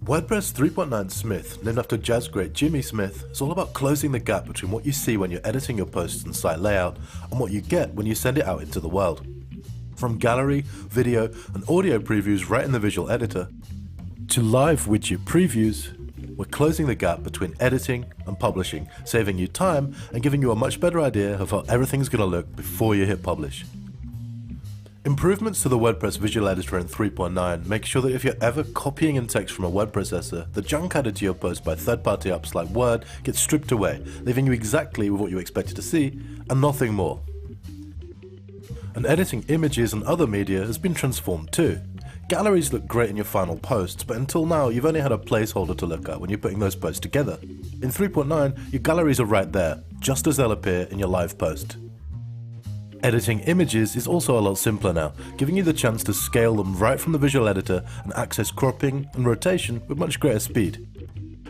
WordPress 3.9 Smith, named after jazz great Jimmy Smith, is all about closing the gap between what you see when you're editing your posts and site layout and what you get when you send it out into the world. From gallery, video, and audio previews right in the visual editor, to live widget previews, we're closing the gap between editing and publishing, saving you time and giving you a much better idea of how everything's going to look before you hit publish. Improvements to the WordPress visual editor in 3.9 make sure that if you're ever copying in text from a word processor, the junk added to your post by third-party apps like Word gets stripped away, leaving you exactly with what you expected to see and nothing more. And editing images and other media has been transformed too. Galleries look great in your final posts, but until now you've only had a placeholder to look at when you're putting those posts together. In 3.9, your galleries are right there, just as they'll appear in your live post. Editing images is also a lot simpler now, giving you the chance to scale them right from the visual editor and access cropping and rotation with much greater speed.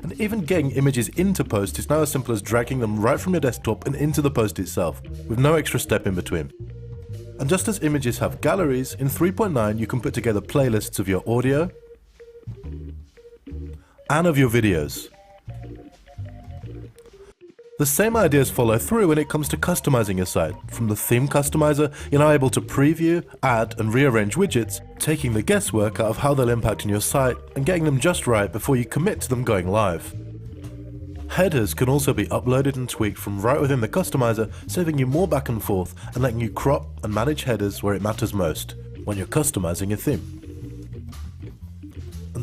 And even getting images into post is now as simple as dragging them right from your desktop and into the post itself, with no extra step in between. And just as images have galleries, in 3.9 you can put together playlists of your audio and of your videos. The same ideas follow through when it comes to customizing your site. From the theme customizer, you're now able to preview, add and rearrange widgets, taking the guesswork out of how they'll impact on your site and getting them just right before you commit to them going live. Headers can also be uploaded and tweaked from right within the customizer, saving you more back and forth and letting you crop and manage headers where it matters most, when you're customizing your theme.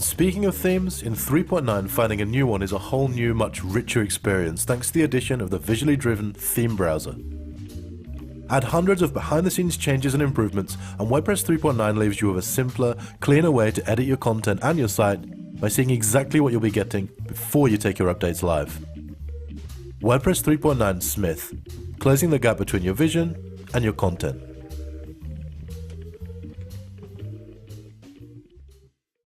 And speaking of themes, in 3.9 finding a new one is a whole new, much richer experience thanks to the addition of the visually driven theme browser. Add hundreds of behind-the-scenes changes and improvements, and WordPress 3.9 leaves you with a simpler, cleaner way to edit your content and your site by seeing exactly what you'll be getting before you take your updates live. WordPress 3.9 Smith, closing the gap between your vision and your content.